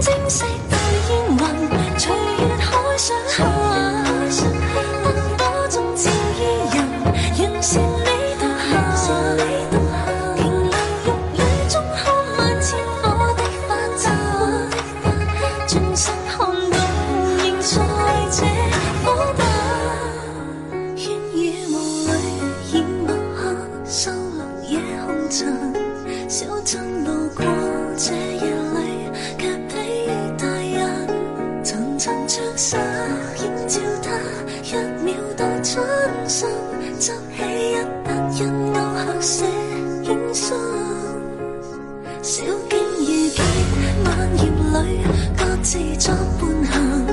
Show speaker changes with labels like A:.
A: 睛色對煙雲，隨月海上看，燈火中照依人，完善你獨行。瓊樓玉女中看萬千火的花綻，轉身看到仍在這火把。煙雨霧裏掩墨客，收錄夜紅塵，小鎮路過這夜裏，卻比大人層層着紗映照他，一秒到轉身，執起一沓印勾黑色影信，小徑遇見晚葉裏，各自作伴行。